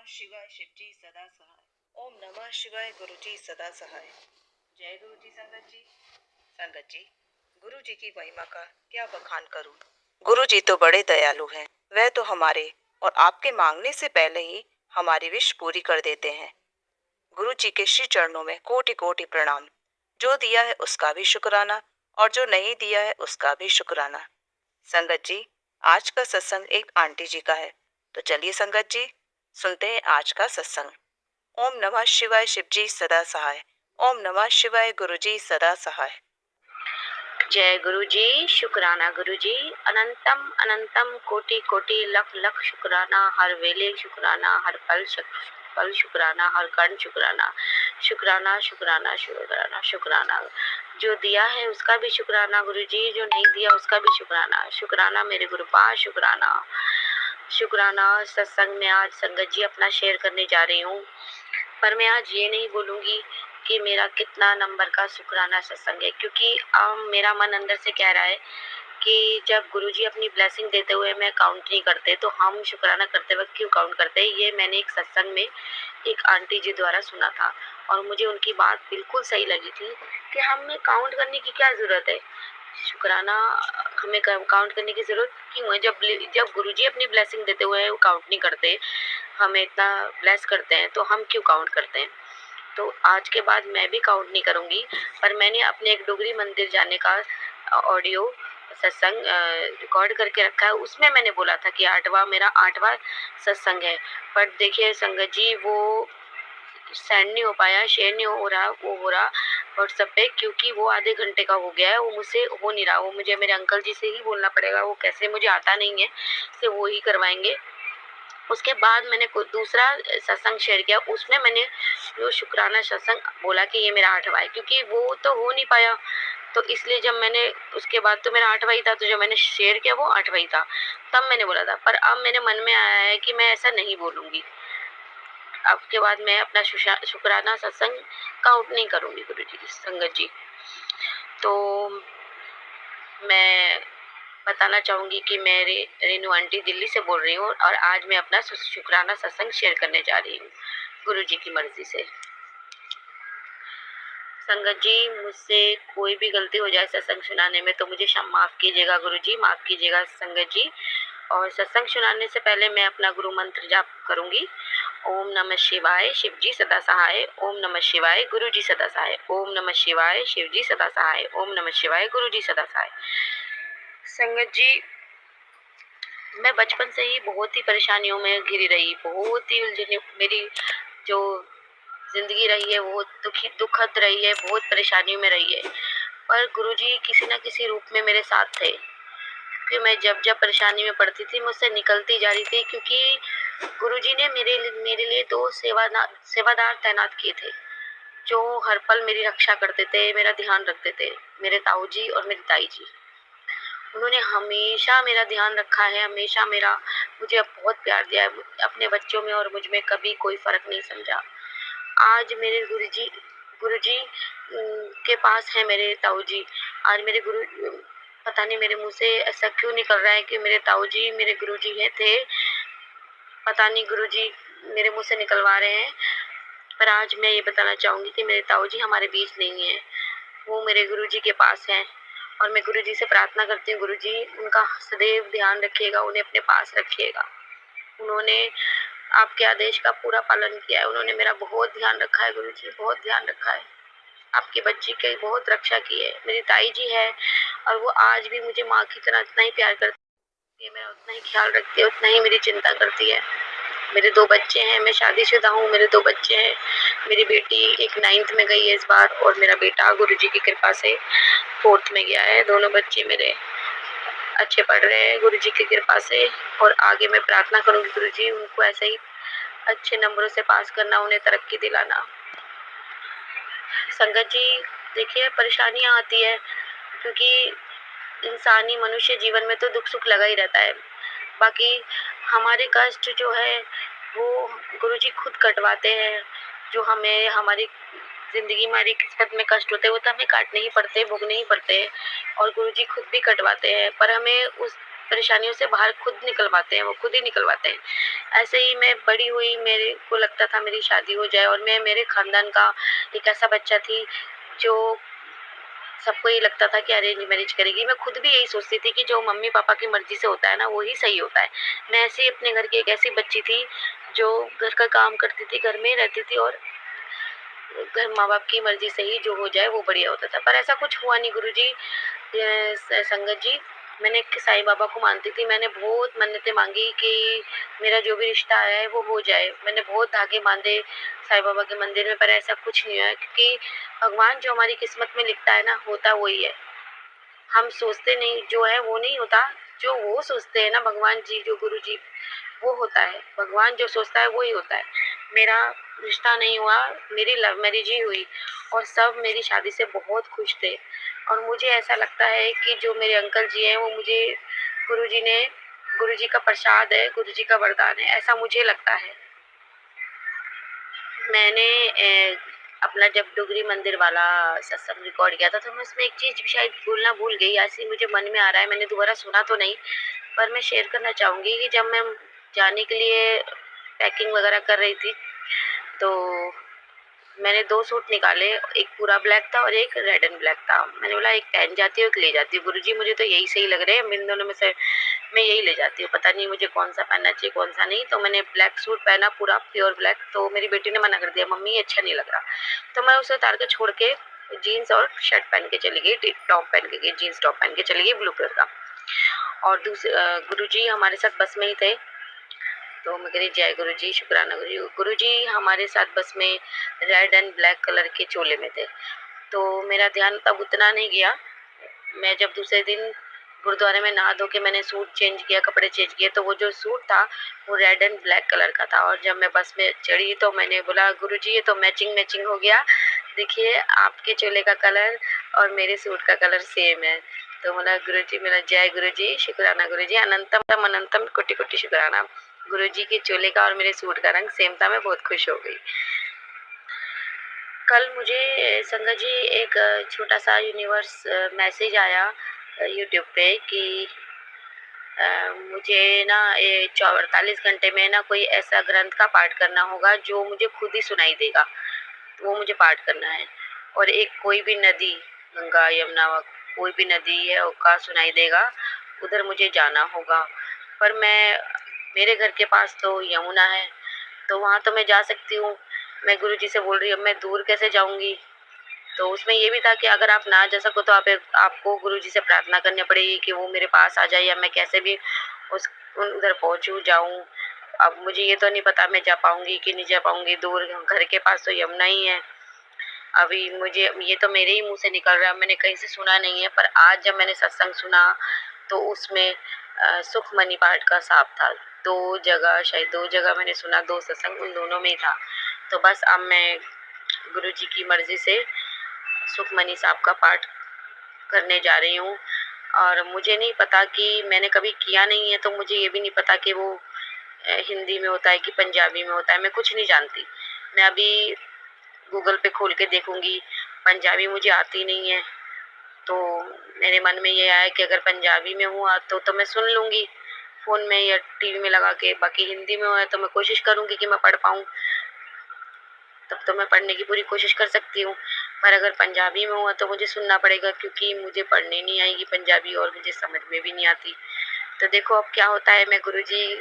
शिवाय शिवजी सदा सहाय। ओम नमः शिवाय गुरुजी सदा सहाय। जय गुरु जी संगत जी। संगत जी, गुरु जी की महिमा का क्या बखान करूं। गुरु जी तो बड़े दयालु हैं। वह तो हमारे और आपके मांगने से पहले ही हमारी विश पूरी कर देते हैं। गुरु जी के श्री चरणों में कोटि कोटि प्रणाम। जो दिया है उसका भी शुक्राना और जो नहीं दिया है उसका भी शुक्राना। संगत जी, आज का सत्संग एक आंटी जी का है, तो चलिए संगत जी सुनते हैं आज का सत्संग। ओम नमः शिवाय शिवजी सदा सहाय। ओम नमः शिवाय गुरुजी सदा सहाय। जय गुरु जी। शुक्राना गुरु जी। अनंतम अनंतम कोटि कोटि लख लख शुक्राना। हर वेले शुक्राना, हर पल पल शुक्राना, हर कण शुक्राना। शुक्राना शुक्राना शुक्राना शुक्राना। जो दिया है उसका भी शुक्राना गुरु जी, जो नहीं दिया उसका भी शुक्राना। शुक्राना मेरे गुरुपाद, शुक्राना शुक्राना। सत्संग में आज संगत जी अपना शेयर करने जा रही हूँ, पर मैं आज ये नहीं बोलूँगी कि मेरा कितना नंबर का शुक्राना सत्संग है, क्योंकि मेरा मन अंदर से कह रहा है कि जब गुरुजी अपनी ब्लेसिंग देते हुए मैं काउंट नहीं करते तो हम शुक्राना करते वक्त क्यों काउंट करते हैं। ये मैंने एक सत्संग में एक आंटी जी द्वारा सुना था और मुझे उनकी बात बिल्कुल सही लगी थी कि हमें काउंट करने की क्या ज़रूरत है। शुक्राना हमें काउंट करने की ज़रूरत क्यों है? जब गुरुजी अपनी ब्लेसिंग देते हुए काउंट नहीं करते, हमें इतना ब्लेस करते हैं, तो हम क्यों काउंट करते हैं। तो आज के बाद मैं भी काउंट नहीं करूँगी, पर मैंने अपने एक डोगरी मंदिर जाने का ऑडियो सत्संग रिकॉर्ड करके रखा है। उसमें मैंने बोला था कि मेरा आठवां सत्संग है, पर देखिए संगत जी वो सेंड नहीं हो पाया, शेयर नहीं हो रहा, वो हो रहा व्हाट्सएप पे, क्योंकि वो आधे घंटे का हो गया है, वो मुझसे हो नहीं रहा। वो मुझे मेरे अंकल जी से ही बोलना पड़ेगा, वो कैसे मुझे आता नहीं है, से वो ही करवाएंगे। उसके बाद मैंने दूसरा सत्संग शेयर किया, उसमें मैंने जो शुक्राना सत्संग बोला कि ये मेरा आठवां है, क्योंकि वो तो हो नहीं पाया, तो इसलिए जब मैंने उसके बाद तो मेरा आठवां ही था, तो जब मैंने शेयर किया वो आठवां ही था, तब मैंने बोला था। पर अब मेरे मन में आया है कि मैं ऐसा नहीं बोलूँगी, अब के बाद मैं अपना शुक्राना सत्संग काउंट नहीं करूँगी गुरु जी संगत जी। तो मैं बताना चाहूँगी कि मैं रेनू आंटी दिल्ली से बोल रही हूँ और आज मैं अपना शुक्राना सत्संग शेयर करने जा रही हूँ गुरु जी की मर्जी से। संगत जी, मुझसे कोई भी गलती हो जाए सत्संग सुनाने में तो मुझे माफ़ कीजिएगा गुरु जी, माफ़ कीजिएगा संगत जी। और सत्संग सुनाने से पहले मैं अपना गुरु मंत्र जाप करूँगी। ओम नमः शिवाय शिवजी सदा सहाय। ओम नमः शिवाय गुरुजी सदा सहाय। ओम नमः शिवाय शिवजी सदा सहाय। ओम नमः शिवाय गुरुजी सदा सहाय। संगत जी, मैं बचपन से ही बहुत ही परेशानियों में घिरी रही, बहुत ही उलझने, मेरी जो जिंदगी रही है वो दुखद रही है, बहुत परेशानियों में रही है, पर गुरुजी किसी न किसी रूप में मेरे साथ थे, कि मैं जब जब परेशानी में पड़ती थी मुझसे निकलती जा रही थी, क्योंकि गुरुजी ने मेरे लिए दो सेवादार तैनात किए थे, जो हर पल मेरी रक्षा करते थे, मेरा ध्यान रखते थे, मेरे ताऊ जी और मेरी ताई जी। उन्होंने हमेशा मेरा ध्यान रखा है, हमेशा मुझे बहुत प्यार दिया है, अपने बच्चों में और मुझ में कभी कोई फर्क नहीं समझा। आज मेरे गुरुजी के पास है मेरे ताऊ जी। आज मेरे पता नहीं मेरे मुंह से ऐसा क्यों निकल रहा है कि मेरे ताऊ जी मेरे गुरुजी है थे, पता नहीं गुरुजी मेरे मुंह से निकलवा रहे हैं, पर आज मैं ये बताना चाहूँगी कि मेरे ताऊ जी हमारे बीच नहीं है, वो मेरे गुरुजी के पास हैं। और मैं गुरुजी से प्रार्थना करती हूँ, गुरुजी उनका सदैव ध्यान रखिएगा, उन्हें अपने पास रखिएगा। उन्होंने आपके आदेश का पूरा पालन किया है, उन्होंने मेरा बहुत ध्यान रखा है गुरुजी, बहुत ध्यान रखा है, आपकी बच्ची की बहुत रक्षा की है। मेरी ताई जी है और वो आज भी मुझे माँ की तरह उतना ही प्यार करती है, मेरा उतना ही ख्याल रखती है, उतना ही मेरी चिंता करती है। मेरे 2 बच्चे हैं, मैं शादीशुदा हूँ, मेरे 2 बच्चे हैं। मेरी बेटी एक 9th में गई है इस बार और मेरा बेटा गुरुजी की कृपा से 4th में गया है। दोनों बच्चे मेरे अच्छे पढ़ रहे हैं गुरुजी की कृपा से, और आगे मैं प्रार्थना करूँगी गुरुजी उनको ऐसे ही अच्छे नंबरों से पास करना, उन्हें तरक्की दिलाना। संगत जी, देखिए परेशानियाँ आती है, क्योंकि इंसानी मनुष्य जीवन में तो दुख सुख लगा ही रहता है, बाकी हमारे कष्ट जो है वो गुरुजी खुद कटवाते हैं। जो हमें हमारी जिंदगी में हमारी किस्मत में कष्ट होते हैं वो तो हमें काटने ही पड़ते हैं, भोगने ही पड़ते हैं, और गुरुजी खुद भी कटवाते हैं, पर हमें परेशानियों से बाहर खुद निकल पाते हैं, वो खुद ही निकल पाते हैं। ऐसे ही मैं बड़ी हुई, मेरे को लगता था मेरी शादी हो जाए और मैं मेरे खानदान का एक ऐसा बच्चा थी जो सबको ये लगता था कि अरेंज मैरिज करेगी। मैं खुद भी यही सोचती थी कि जो मम्मी पापा की मर्जी से होता है ना, वो ही सही होता है। मैं ऐसे ही अपने घर की एक ऐसी बच्ची थी जो घर का काम करती थी, घर में ही रहती थी और घर माँ बाप की मर्जी से ही जो हो जाए वो बढ़िया होता था। पर ऐसा कुछ हुआ नहीं गुरुजी। संगत जी, मैंने साईं बाबा को मानती थी, मैंने बहुत मन्नतें मांगी कि मेरा जो भी रिश्ता है वो हो जाए। मैंने बहुत धागे बांधे साईं बाबा के मंदिर में, पर ऐसा कुछ नहीं हुआ, क्योंकि भगवान जो हमारी किस्मत में लिखता है ना, होता वही है। हम सोचते नहीं, जो है वो नहीं होता, जो वो सोचते हैं ना भगवान जी, जो गुरु जी, वो होता है। भगवान जो सोचता है वो ही होता है। मेरा रिश्ता नहीं हुआ, मेरी लव मैरिज ही हुई और सब मेरी शादी से बहुत खुश थे। और मुझे ऐसा लगता है कि जो मेरे अंकल जी हैं वो मुझे गुरु जी का प्रसाद है, गुरु जी का वरदान है, ऐसा मुझे लगता है। मैंने अपना जब डुगरी मंदिर वाला सत्संग रिकॉर्ड किया था तो मैं उसमें एक चीज़ शायद बोलना भूल गई, ऐसे मुझे मन में आ रहा है, मैंने दोबारा सुना तो नहीं, पर मैं शेयर करना चाहूँगी कि जब मैं जाने के लिए पैकिंग वगैरह कर रही थी तो मैंने 2 सूट निकाले, एक पूरा ब्लैक था और एक रेड एंड ब्लैक था। मैंने बोला एक पहन जाती हूँ, एक ले जाती हूँ। गुरुजी मुझे तो यही सही लग रहे हैं, इन दोनों में से मैं यही ले जाती हूँ। पता नहीं मुझे कौन-सा पहनना चाहिए, कौन-सा नहीं। तो मैंने ब्लैक सूट पहना पूरा प्योर ब्लैक, तो मेरी बेटी ने मना कर दिया, मम्मी ये अच्छा नहीं लग रहा। तो मैं उसे उतार के छोड़ के जीन्स और शर्ट पहन के चली गई, टॉप पहन के गई, जीन्स टॉप पहन के चली गई ब्लू कलर का। और गुरुजी हमारे साथ बस में ही थे। तो मैं कह रही जय गुरु जी, शुक्राना गुरु जी। गुरु जी हमारे साथ बस में रेड एंड ब्लैक कलर के चोले में थे, तो मेरा ध्यान तब उतना नहीं गया। मैं जब दूसरे दिन गुरुद्वारे में नहा धो के मैंने सूट चेंज किया, कपड़े चेंज किए, तो वो जो सूट था वो रेड एंड ब्लैक कलर का था। और जब मैं बस में चढ़ी तो मैंने बोला गुरुजी ये तो मैचिंग मैचिंग हो गया, देखिए आपके चोले का कलर और मेरे सूट का कलर सेम है। तो बोला गुरुजी, मेरा जय गुरुजी, शुक्राना गुरुजी, अनंतम अनंतम कोटि कोटि शुक्राना। गुरुजी के चोले का और मेरे सूट का रंग सेम था, मैं बहुत खुश हो गई। कल मुझे संगत जी एक छोटा सा यूनिवर्स मैसेज आया यूट्यूब पे कि मुझे ना ये 48 घंटे में ना कोई ऐसा ग्रंथ का पाठ करना होगा जो मुझे खुद ही सुनाई देगा, वो मुझे पाठ करना है। और एक कोई भी नदी, गंगा यमुना कोई भी नदी है उसका सुनाई देगा, उधर मुझे जाना होगा। पर मेरे घर के पास तो यमुना है, तो वहाँ तो मैं जा सकती हूँ। मैं गुरुजी से बोल रही हूँ मैं दूर कैसे जाऊँगी। तो उसमें ये भी था कि अगर आप ना जा सको तो आपको गुरुजी से प्रार्थना करनी पड़ेगी कि वो मेरे पास आ जाए, या मैं कैसे भी उस उधर पहुँचूँ जाऊँ। अब मुझे ये तो नहीं पता मैं जा पाऊँगी कि नहीं जा पाऊँगी, दूर घर के पास तो यमुना ही है। अभी मुझे ये तो मेरे ही मुँह से निकल रहा है, मैंने कहीं से सुना नहीं है, पर आज जब मैंने सत्संग सुना तो उसमें सुखमनी पाठ का साथ था। 2 जगह, शायद 2 जगह मैंने सुना, 2 सत्संग उन दोनों में ही था। तो बस अब मैं गुरुजी की मर्ज़ी से सुखमनी साहब का पाठ करने जा रही हूँ। और मुझे नहीं पता कि मैंने कभी किया नहीं है, तो मुझे ये भी नहीं पता कि वो हिंदी में होता है कि पंजाबी में होता है, मैं कुछ नहीं जानती। मैं अभी गूगल पे खोल के देखूँगी, पंजाबी मुझे आती नहीं है, तो मेरे मन में ये आया कि अगर पंजाबी में हुआ तो मैं सुन लूँगी फ़ोन में या टीवी में लगा के, बाकी हिंदी में हुआ तो मैं कोशिश करूँगी कि मैं पढ़ पाऊँ, तब तो मैं पढ़ने की पूरी कोशिश कर सकती हूँ। पर अगर पंजाबी में हुआ तो मुझे सुनना पड़ेगा, क्योंकि मुझे पढ़ने नहीं आएगी पंजाबी और मुझे समझ में भी नहीं आती। तो देखो अब क्या होता है। मैं गुरुजी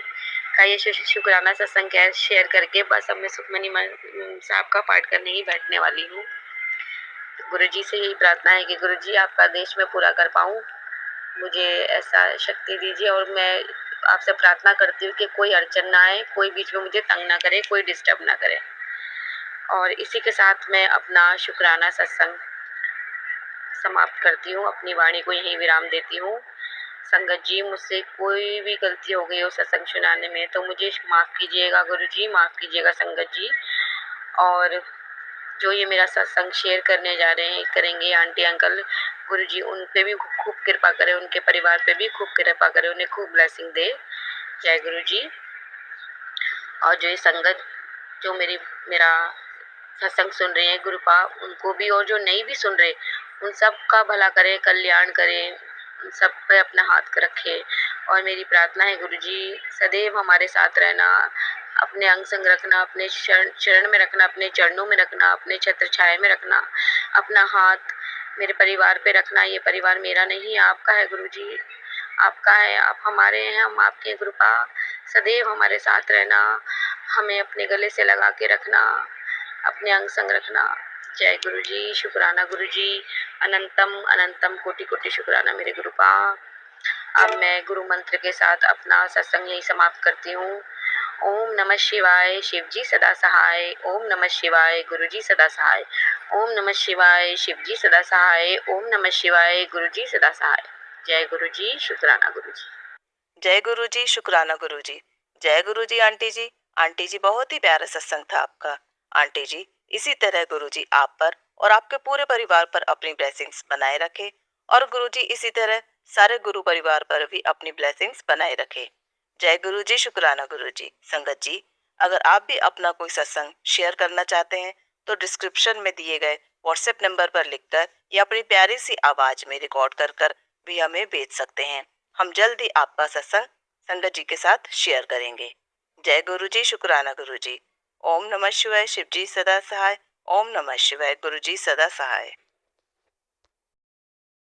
का ये शुक्राना सत्संग शेयर करके बस अब मैं सुखमनी साहब का पाठ करने ही बैठने वाली हूँ। गुरुजी से यही प्रार्थना है कि गुरुजी आपका आदेश मैं पूरा कर पाऊँ, मुझे ऐसा शक्ति दीजिए। और मैं आपसे प्रार्थना करती हूँ कि कोई अड़चन ना आए, कोई बीच में मुझे तंग ना करे, कोई डिस्टर्ब ना करे। और इसी के साथ मैं अपना शुक्राना सत्संग समाप्त करती हूँ, अपनी वाणी को यहीं विराम देती हूँ। संगत जी, मुझसे कोई भी गलती हो गई हो सत्संग सुनाने में तो मुझे माफ़ कीजिएगा गुरुजी, माफ़ कीजिएगा संगत जी। और जो ये मेरा सत्संग शेयर करने जा रहे हैं, करेंगे आंटी अंकल, गुरुजी उन पे भी खूब कृपा करें, उनके परिवार पे भी खूब कृपा करें, उन्हें खूब ब्लेसिंग दे। जय गुरुजी। और जो ये संगत जो मेरा सत्संग सुन रहे हैं गुरुपा, उनको भी, और जो नहीं भी सुन रहे उन सब का भला करे, कल्याण करे, उन सब पे अपना हाथ रखे और मेरी प्रार्थना है गुरुजी सदैव हमारे साथ रहना, अपने अंग संग रखना, अपने शरण में रखना, अपने चरणों में रखना, अपने छत्र छाया में रखना, अपना हाथ मेरे परिवार पे रखना। ये परिवार मेरा नहीं आपका है गुरुजी, आपका है, आप हमारे हैं, हम आपके। कृपा सदैव हमारे साथ रहना, हमें अपने गले से लगा के रखना, अपने अंग संग रखना। जय गुरुजी, शुक्राना गुरुजी, अनंतम अनंतम कोटि कोटि शुक्राना मेरे गुरुपा। अब मैं गुरु मंत्र के साथ अपना सत्संग यही समाप्त करती हूँ। ओम नमः शिवाय, शिव जी सदा सहाय। ओम नमः शिवाय, गुरु जी सदा सहाय। ओम नमः शिवाय, शिव जी सदा सहाय। ओम नमः शिवाय, गुरु जी सदा सहाय। जय गुरु जी, शुक्राना गुरु जी। जय गुरु जी, शुक्राना गुरु जी। जय गुरु जी आंटी जी। आंटी जी बहुत ही प्यारा सत्संग था आपका। आंटी जी इसी तरह गुरु जी आप पर और आपके पूरे परिवार पर अपनी ब्लेसिंग्स बनाए रखे और गुरु जी इसी तरह सारे गुरु परिवार पर भी अपनी ब्लेसिंग्स बनाए रखे। जय गुरु जी, शुक्राना गुरु जी। संगत जी अगर आप भी अपना कोई सत्संग शेयर करना चाहते हैं तो डिस्क्रिप्शन में दिए गए व्हाट्सएप नंबर पर लिखकर या अपनी प्यारी सी आवाज में रिकॉर्ड कर भी हमें भेज सकते हैं। हम जल्द ही आपका सत्संग संगत जी के साथ शेयर करेंगे। जय गुरु जी, शुक्राना गुरु जी। ओम नमः शिवाय, शिव जी सदा सहाय। ओम नमः शिवाय, गुरु जी सदा सहाय।